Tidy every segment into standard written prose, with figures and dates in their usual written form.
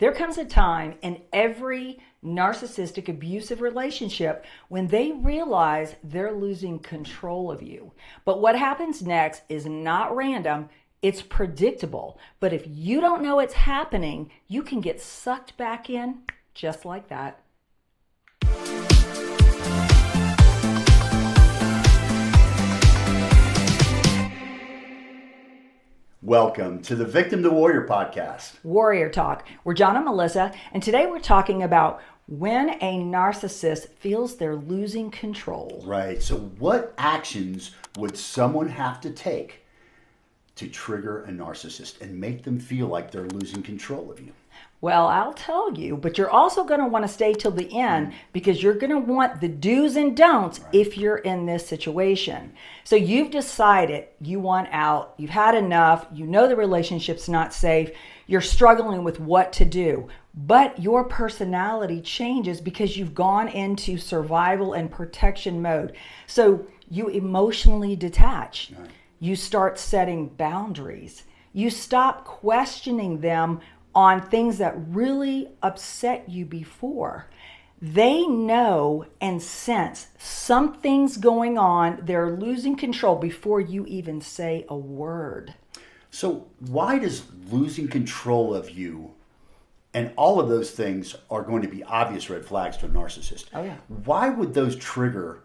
There comes a time in every narcissistic abusive relationship when they realize they're losing control of you. But what happens next is not random, it's predictable. But if you don't know it's happening, you can get sucked back in just like that. Welcome to the Victim to Warrior podcast. Warrior Talk. We're John and Melissa, and today we're talking about when a narcissist feels they're losing control. Right. So what actions would someone have to take to trigger a narcissist and make them feel like they're losing control of you? Well, I'll tell you, but you're also going to want to stay till the end because you're going to want the do's and don'ts if you're in this situation. So you've decided you want out, you've had enough, you know the relationship's not safe, you're struggling with what to do, but your personality changes because you've gone into survival and protection mode. So you emotionally detach. Right. You start setting boundaries. You stop questioning them on things that really upset you before. They know and sense something's going on. They're losing control before you even say a word. So why does losing control of you and all of those things are going to be obvious red flags to a narcissist? Oh, yeah. Why would those trigger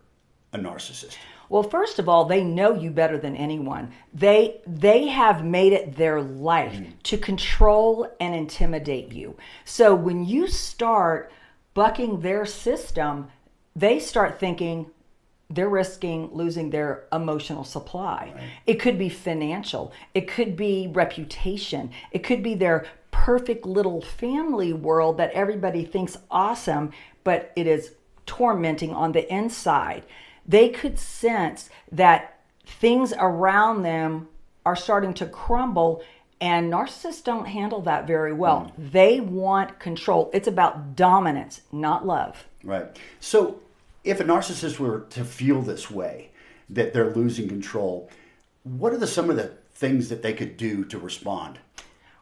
a narcissist? Well, first of all, they know you better than anyone. They have made it their life to control and intimidate you. So when you start bucking their system, they start thinking they're risking losing their emotional supply. Right. It could be financial. It could be reputation. It could be their perfect little family world that everybody thinks awesome, but it is tormenting on the inside. They could sense that things around them are starting to crumble, and narcissists don't handle that very well. They want control. It's about dominance, not love. Right. So if a narcissist were to feel this way, that they're losing control, what are some of the things that they could do to respond?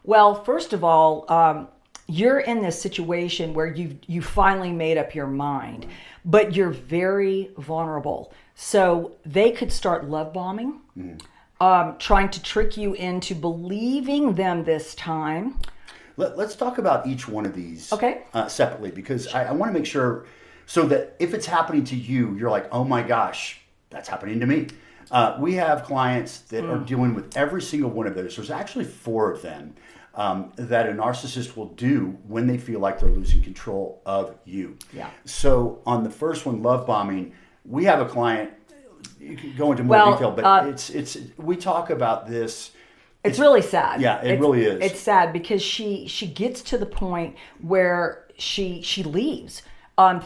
Well, first of all, you're in this situation where you finally made up your mind, but you're very vulnerable. So they could start love bombing, trying to trick you into believing them this time. Let's talk about each one of these separately, because Sure. I want to make sure so that if it's happening to you, you're like, oh my gosh, that's happening to me. We have clients that are dealing with every single one of those. There's actually 4 of them. That a narcissist will do when they feel like they're losing control of you. Yeah. So on the first one, love bombing, we have a client. You can go into more detail, but it's we talk about this. It's really sad. Yeah, it really is. It's sad because she gets to the point where she leaves.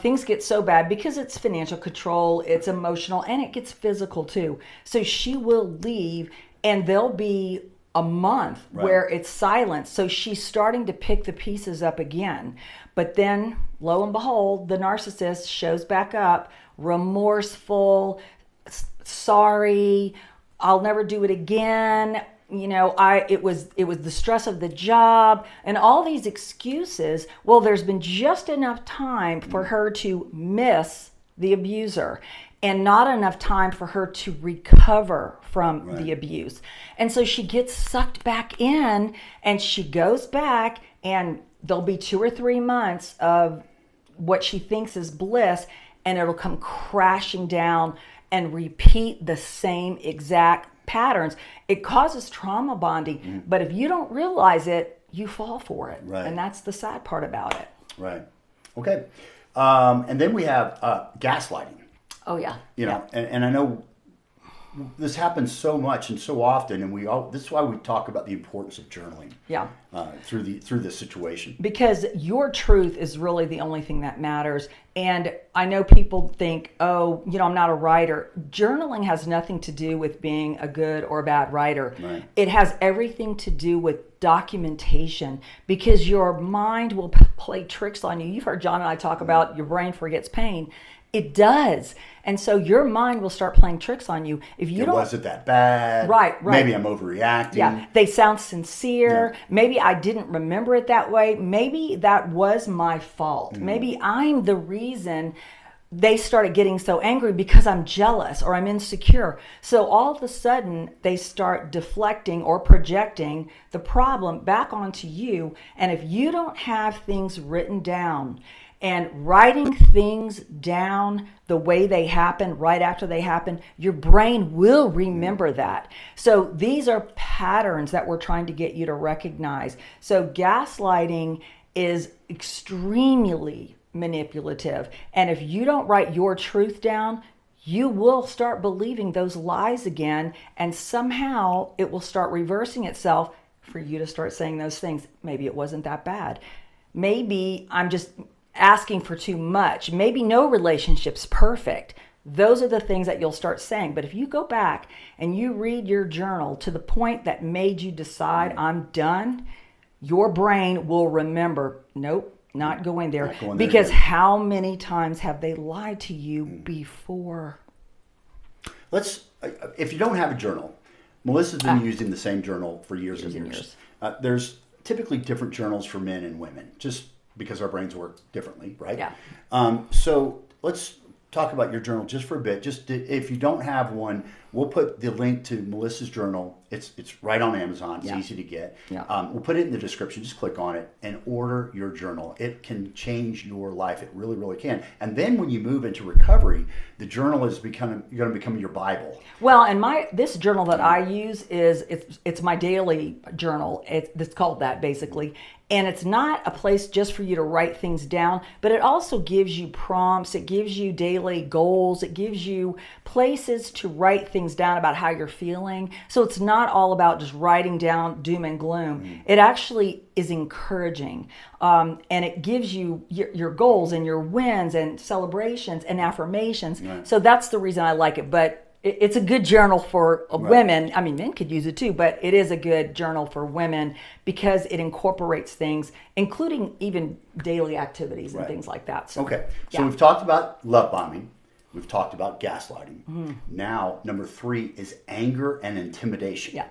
Things get so bad because it's financial control, it's emotional, and it gets physical too. So she will leave, and there'll be a month where it's silent. So she's starting to pick the pieces up again. But then, lo and behold, the narcissist shows back up, remorseful, sorry, I'll never do it again. You know, it was the stress of the job and all these excuses. Well, there's been just enough time for her to miss the abuser and not enough time for her to recover from the abuse. And so she gets sucked back in, and she goes back, and there'll be 2 or 3 months of what she thinks is bliss, and it'll come crashing down and repeat the same exact patterns. It causes trauma bonding, but if you don't realize it, you fall for it. Right. And that's the sad part about it. Right. Okay. And then we have gaslighting. Oh, yeah. You know, and I know this happens so much and so often, and this is why we talk about the importance of journaling. Yeah. Through this situation. Because your truth is really the only thing that matters. And I know people think, oh, you know, I'm not a writer. Journaling has nothing to do with being a good or bad writer. Right. It has everything to do with documentation, because your mind will play tricks on you. You've heard John and I talk about your brain forgets pain. It does. And so your mind will start playing tricks on you. If you It don't, wasn't that bad. Right. Maybe I'm overreacting. Yeah, they sound sincere. Maybe I didn't remember it that way. Maybe that was my fault. Maybe I'm the reason they started getting so angry because I'm jealous or I'm insecure. So all of a sudden, they start deflecting or projecting the problem back onto you. And if you don't have things written down, and writing things down the way they happen, right after they happen, your brain will remember that. So these are patterns that we're trying to get you to recognize. So gaslighting is extremely manipulative. And if you don't write your truth down, you will start believing those lies again. And somehow it will start reversing itself for you to start saying those things. Maybe it wasn't that bad. Maybe I'm just asking for too much. Maybe no relationship's perfect. Those are the things that you'll start saying. But if you go back and you read your journal to the point that made you decide, I'm done, your brain will remember, nope, not going there. Because how many times have they lied to you before? If you don't have a journal, Melissa's been using the same journal for years and years. There's typically different journals for men and women, just because our brains work differently, right? Yeah. So let's talk about your journal just for a bit. Just if you don't have one, we'll put the link to Melissa's journal. It's right on Amazon. It's easy to get. Yeah. We'll put it in the description. Just click on it and order your journal. It can change your life. It really, really can. And then when you move into recovery, the journal is going to become your Bible. Well, and this journal that I use it's my daily journal. It's called that basically. And it's not a place just for you to write things down, but it also gives you prompts. It gives you daily goals. It gives you places to write things down about how you're feeling. So it's not all about just writing down doom and gloom. It actually is encouraging. And it gives you your goals and your wins and celebrations and affirmations. Right. So that's the reason I like it. But it's a good journal for women. I mean, men could use it too, but it is a good journal for women because it incorporates things, including even daily activities and things like that. So, so we've talked about love bombing. We've talked about gaslighting. Now, number 3 is anger and intimidation. Yeah.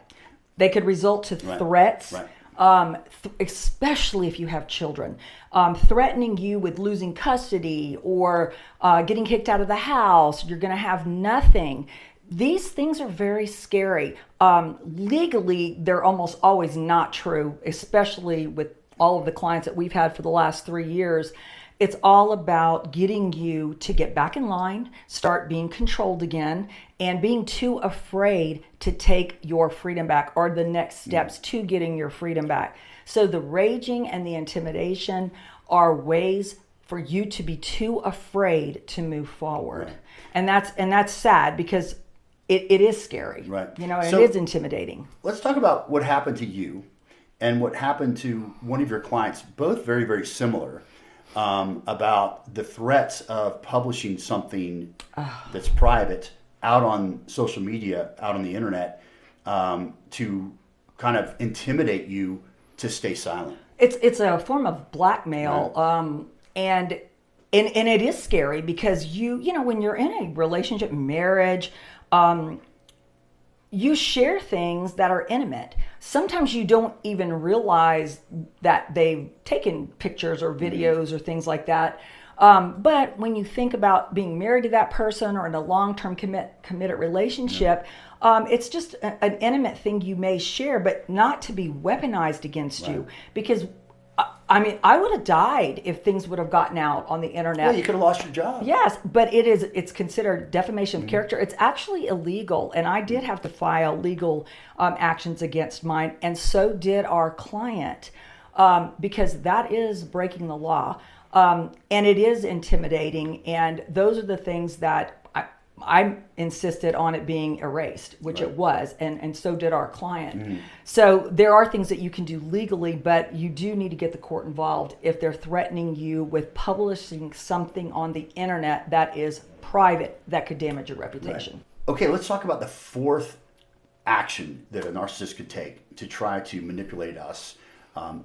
They could result to threats. Especially if you have children, threatening you with losing custody or getting kicked out of the house. You're going to have nothing. These things are very scary. Legally, they're almost always not true, especially with all of the clients that we've had for the last 3 years. It's all about getting you to get back in line, start being controlled again, and being too afraid to take your freedom back or the next steps to getting your freedom back. So the raging and the intimidation are ways for you to be too afraid to move forward. And that's sad because it is scary. You know, and it is intimidating. Let's talk about what happened to you and what happened to one of your clients, both very, very similar. About the threats of publishing something that's private out on social media, out on the internet, to kind of intimidate you to stay silent. It's a form of blackmail, and it is scary because you know when you're in a relationship, marriage, you share things that are intimate. Sometimes you don't even realize that they've taken pictures or videos or things like that. But when you think about being married to that person or in a long-term committed relationship, it's just an intimate thing you may share, but not to be weaponized against you. Because I mean, I would have died if things would have gotten out on the internet. Well, you could have lost your job. Yes, but it's considered defamation of character. It's actually illegal, and I did have to file legal actions against mine, and so did our client, because that is breaking the law, and it is intimidating, and those are the things that I insisted on it being erased, which it was, and so did our client. So there are things that you can do legally, but you do need to get the court involved if they're threatening you with publishing something on the internet that is private that could damage your reputation. Okay, let's talk about the 4th action that a narcissist could take to try to manipulate us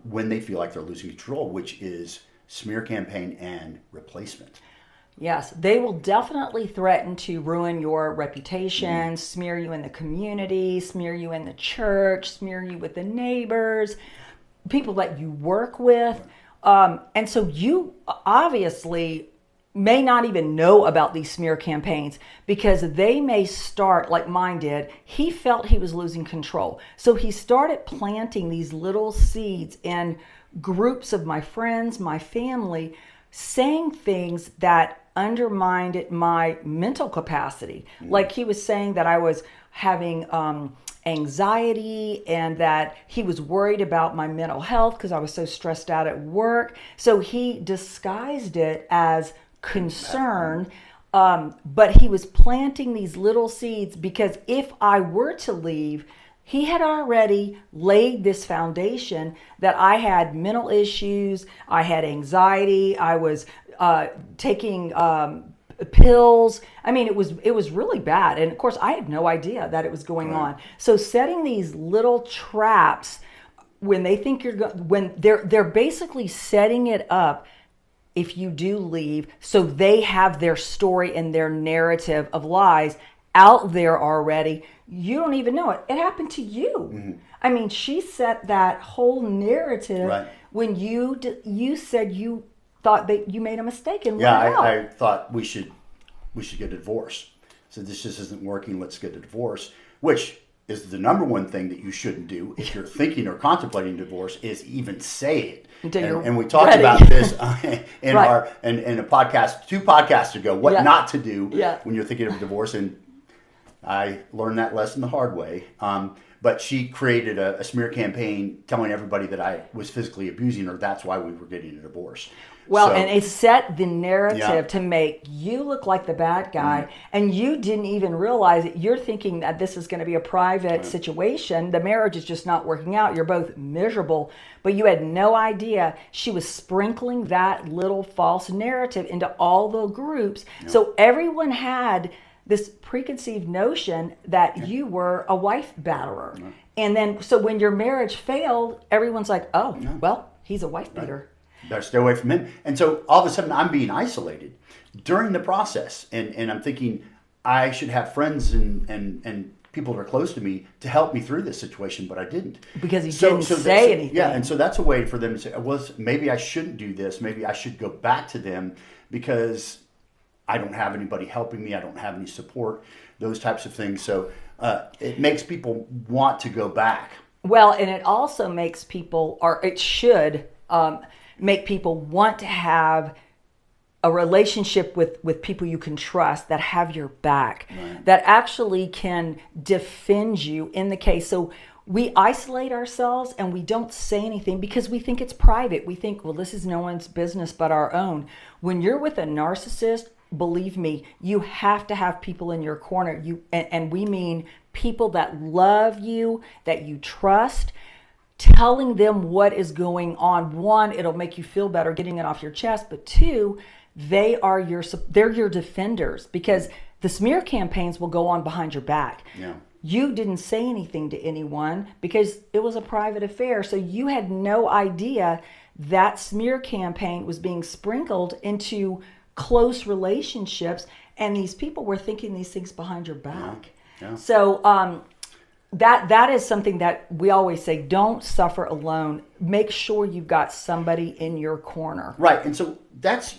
when they feel like they're losing control, which is smear campaign and replacement. Yes, they will definitely threaten to ruin your reputation, smear you in the community, smear you in the church, smear you with the neighbors, people that you work with. And so you obviously may not even know about these smear campaigns because they may start like mine did. He felt he was losing control. So he started planting these little seeds in groups of my friends, my family, saying things that undermined my mental capacity. Like he was saying that I was having anxiety and that he was worried about my mental health because I was so stressed out at work. So he disguised it as concern, but he was planting these little seeds because if I were to leave, he had already laid this foundation that I had mental issues, I had anxiety, I was taking pills. I mean, it was really bad, and of course, I had no idea that it was going on. So, setting these little traps when they think when they're basically setting it up. If you do leave, so they have their story and their narrative of lies out there already. You don't even know it. It happened to you. I mean, she set that whole narrative when you said you thought that you made a mistake and I thought we should get a divorce. So this just isn't working. Let's get a divorce, which is the number one thing that you shouldn't do if you're thinking or contemplating divorce is even say it. And we talked about this in in a podcast 2 podcasts ago. What not to do when you're thinking of a divorce, and I learned that lesson the hard way. But she created a smear campaign telling everybody that I was physically abusing her. That's why we were getting a divorce. Well, and it set the narrative to make you look like the bad guy, and you didn't even realize it. You're thinking that this is going to be a private situation. The marriage is just not working out. You're both miserable, but you had no idea she was sprinkling that little false narrative into all the groups. So everyone had this preconceived notion that you were a wife batterer. And then, so when your marriage failed, everyone's like, oh, well, he's a wife beater. Better stay away from him. And so all of a sudden I'm being isolated during the process. And I'm thinking I should have friends and people that are close to me to help me through this situation, but I didn't. Because he didn't say anything. Yeah, and so that's a way for them to say, well, maybe I shouldn't do this. Maybe I should go back to them because I don't have anybody helping me. I don't have any support, those types of things. So it makes people want to go back. Well, and it also makes people, or it should make people want to have a relationship with people you can trust that have your back, that actually can defend you in the case. So we isolate ourselves and we don't say anything because we think it's private. We think, well, this is no one's business but our own. When you're with a narcissist, believe me, you have to have people in your corner. And we mean people that love you, that you trust, telling them what is going on. One, it'll make you feel better getting it off your chest, but two, they're your defenders because the smear campaigns will go on behind your back. You didn't say anything to anyone because it was a private affair. So you had no idea that smear campaign was being sprinkled into close relationships, and these people were thinking these things behind your back. So that is something that we always say, don't suffer alone. Make sure you've got somebody in your corner. Right. And so that's,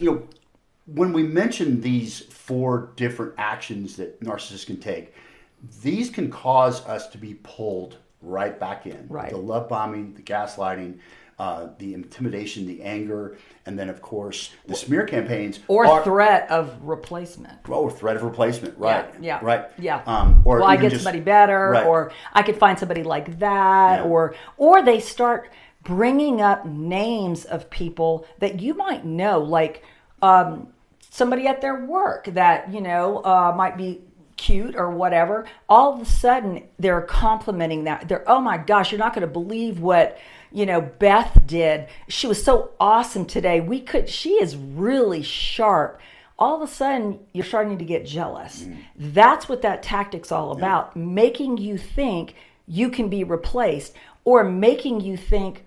when we mention these 4 different actions that narcissists can take, these can cause us to be pulled right back in. The love bombing, the gaslighting, the intimidation, the anger, and then, of course, the smear campaigns. Or threat of replacement. Or threat of replacement, right. Or well, I get somebody better, or I could find somebody like that, or they start bringing up names of people that you might know, like somebody at their work that, might be cute or whatever. All of a sudden, they're complimenting that. They're, oh my gosh, you're not going to believe what Beth did. She was so awesome today. She is really sharp. All of a sudden, you're starting to get jealous. That's what that tactic's all about. Making you think you can be replaced, or making you think,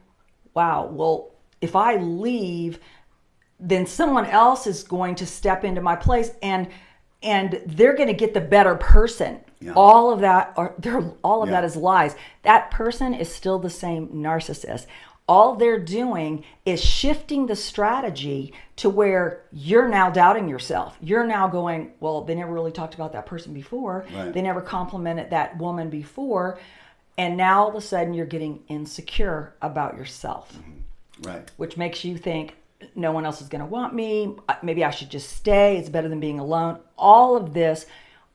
wow, well, if I leave, then someone else is going to step into my place, and they're going to get the better person. Yeah. All of that Yeah. that is lies. That person is still the same narcissist. All they're doing is shifting the strategy to where you're now doubting yourself. You're now going, well, they never really talked about that person before. Right. They never complimented that woman before. And now all of a sudden you're getting insecure about yourself. Right. Which makes you think, no one else is going to want me. Maybe I should just stay. It's better than being alone. All of this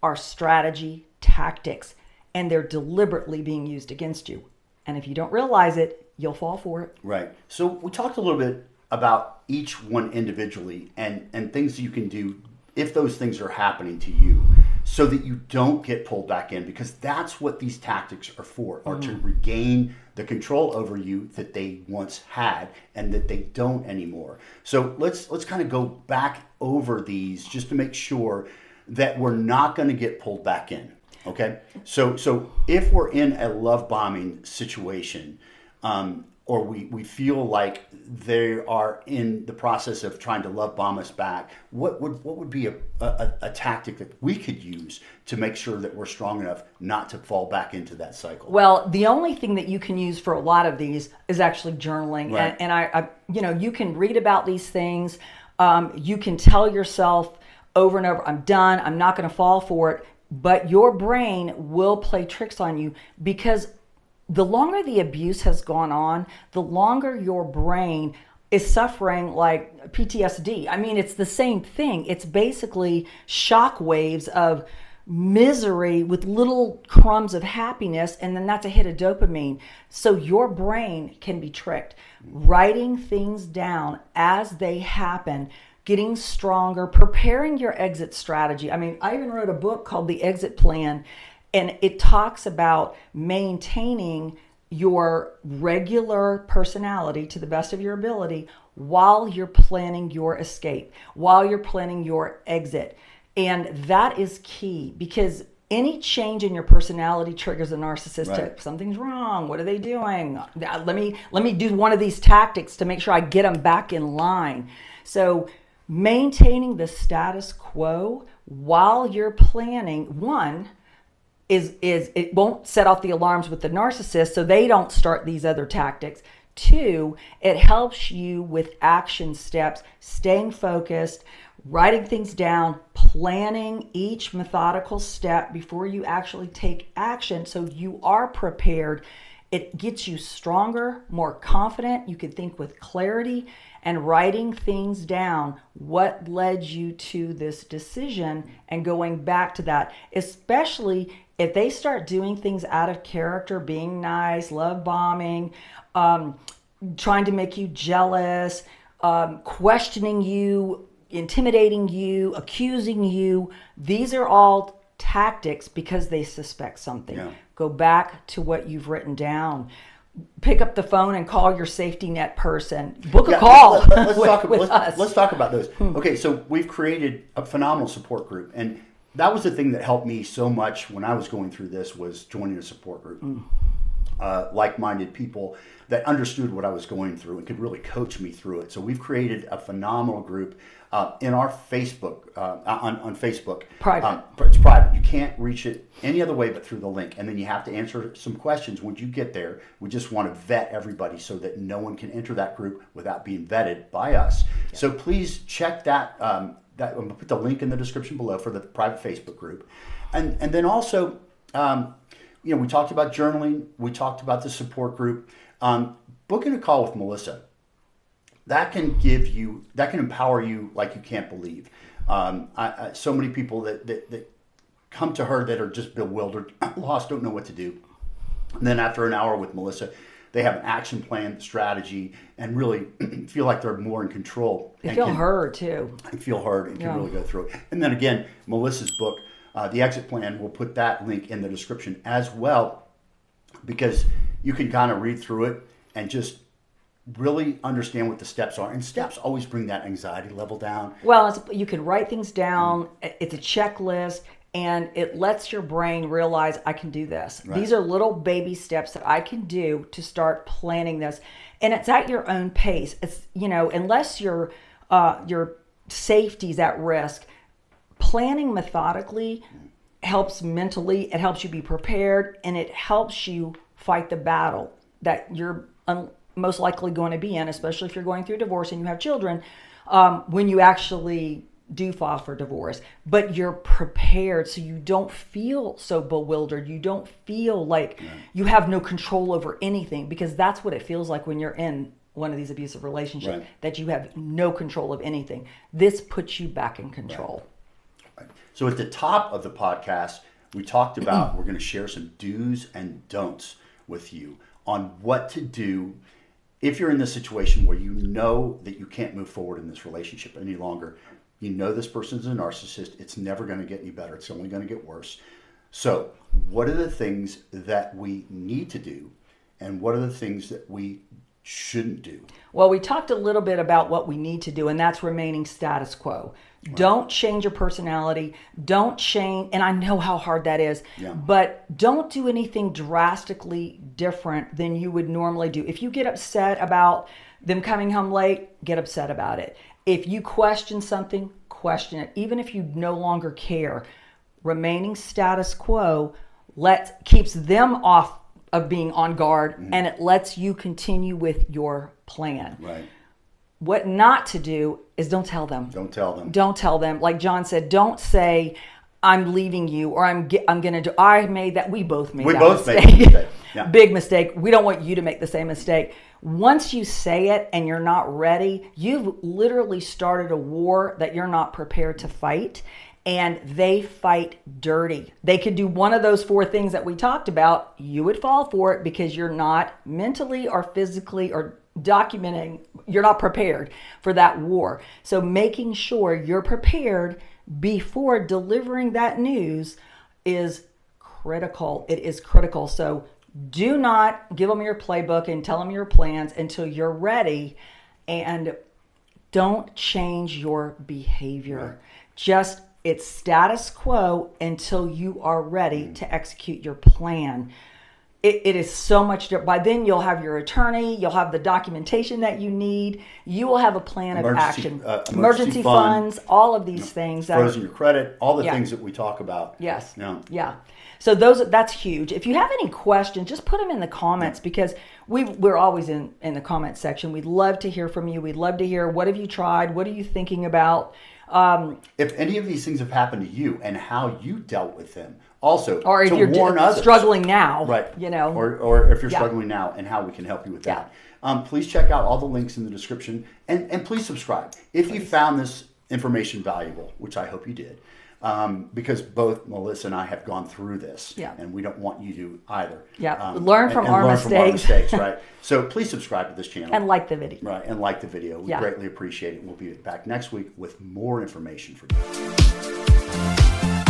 are strategy tactics, and they're deliberately being used against you. And if you don't realize it, you'll fall for it. Right. So we talked a little bit about each one individually and things you can do if those things are happening to you so that you don't get pulled back in, because that's what these tactics are for, are to regain the control over you that they once had and that they don't anymore. So let's kind of go back over these just to make sure that we're not going to get pulled back in. Okay, so if we're in a love bombing situation, or we feel like they are in the process of trying to love bomb us back, what would be a tactic that we could use to make sure that we're strong enough not to fall back into that cycle? Well, the only thing that you can use for a lot of these is actually journaling. Right. And I you can read about these things. You can tell yourself over and over, I'm done. I'm not going to fall for it. But your brain will play tricks on you, because the longer the abuse has gone on, the longer your brain is suffering like PTSD. I mean, it's the same thing. It's basically shock waves of misery with little crumbs of happiness, and then that's a hit of dopamine. So your brain can be tricked. Writing things down as they happen, getting stronger, preparing your exit strategy. I mean, I even wrote a book called The Exit Plan, and it talks about maintaining your regular personality to the best of your ability while you're planning your escape, while you're planning your exit. And that is key, because any change in your personality triggers a narcissistic. Right. Something's wrong. What are they doing? Let me do one of these tactics to make sure I get them back in line. So maintaining the status quo while you're planning, one, is it won't set off the alarms with the narcissist, so they don't start these other tactics. Two, it helps you with action steps, staying focused, writing things down, planning each methodical step before you actually take action, so you are prepared. It gets you stronger, more confident. You can think with clarity, and writing things down, what led you to this decision, and going back to that, especially if they start doing things out of character, being nice, love bombing, trying to make you jealous, questioning you, intimidating you, accusing you. These are all tactics because they suspect something. Yeah. Go back to what you've written down. Pick up the phone and call your safety net person. Book a call Let's talk about those. Okay, so we've created a phenomenal support group, and that was the thing that helped me so much when I was going through this, was joining a support group. Like-minded people that understood what I was going through and could really coach me through it. So we've created a phenomenal group in our Facebook, on Facebook. Private. It's private. You can't reach it any other way but through the link. And then you have to answer some questions when you get there. We just want to vet everybody so that no one can enter that group without being vetted by us. Yeah. So please check that. I'm going to put the link in the description below for the private Facebook group. And then also, we talked about journaling. We talked about the support group. Booking a call with Melissa. That can empower you like you can't believe. So many people that come to her that are just bewildered, lost, don't know what to do. And then after an hour with Melissa, they have an action plan, strategy, and really feel like they're more in control. They feel heard too. And feel heard and can really go through it. And then again, Melissa's book, The Exit Plan, we'll put that link in the description as well, because you can kind of read through it and just really understand what the steps are. And steps always bring that anxiety level down. Well, you can write things down. It's a checklist, and it lets your brain realize, I can do this. Right. These are little baby steps that I can do to start planning this. And it's at your own pace. It's, unless you're your safety's at risk. Planning methodically helps mentally. It helps you be prepared, and it helps you fight the battle that you're most likely going to be in, especially if you're going through divorce and you have children, when you actually do file for divorce. But you're prepared, so you don't feel so bewildered. You don't feel like you have no control over anything, because that's what it feels like when you're in one of these abusive relationships, that you have no control of anything. This puts you back in control. So at the top of the podcast, we talked about, we're going to share some do's and don'ts with you on what to do if you're in this situation where you know that you can't move forward in this relationship any longer. You know this person's a narcissist. It's never going to get any better. It's only going to get worse. So what are the things that we need to do, and what are the things that we shouldn't do? Well, we talked a little bit about what we need to do, and that's remaining status quo. Don't change your personality. Don't change, and I know how hard that is, but don't do anything drastically different than you would normally do. If you get upset about them coming home late, get upset about it. If you question something, question it. Even if you no longer care, remaining status quo keeps them off of being on guard, and it lets you continue with your plan. Right. What not to do is don't tell them. Don't tell them. Don't tell them. Like John said, don't say, I'm leaving you, or I'm going to do, I made that. We both made that mistake. Made a mistake. Yeah. Big mistake. We don't want you to make the same mistake. Once you say it and you're not ready, you've literally started a war that you're not prepared to fight. And they fight dirty. They could do one of those 4 things that we talked about. You would fall for it because you're not mentally or physically or documenting, you're not prepared for that war. So making sure you're prepared before delivering that news is critical. It is critical. So do not give them your playbook and tell them your plans until you're ready, and don't change your behavior. Just it's status quo until you are ready to execute your plan. It is so much different. By then, you'll have your attorney. You'll have the documentation that you need. You will have a plan of action. Emergency funds, all of these things. Frozen your credit, all the things that we talk about. Yes. Yeah. So that's huge. If you have any questions, just put them in the comments, because we're always in the comment section. We'd love to hear from you. We'd love to hear, what have you tried? What are you thinking about? If any of these things have happened to you and how you dealt with them, also, or if you're struggling now, right? You or if you're struggling now, and how we can help you with that. Please check out all the links in the description, and please subscribe if you found this information valuable, which I hope you did, because both Melissa and I have gone through this, and we don't want you to either. Learn from our mistakes, right? So please subscribe to this channel and like the video. Right, and like the video. We greatly appreciate it. We'll be back next week with more information for you.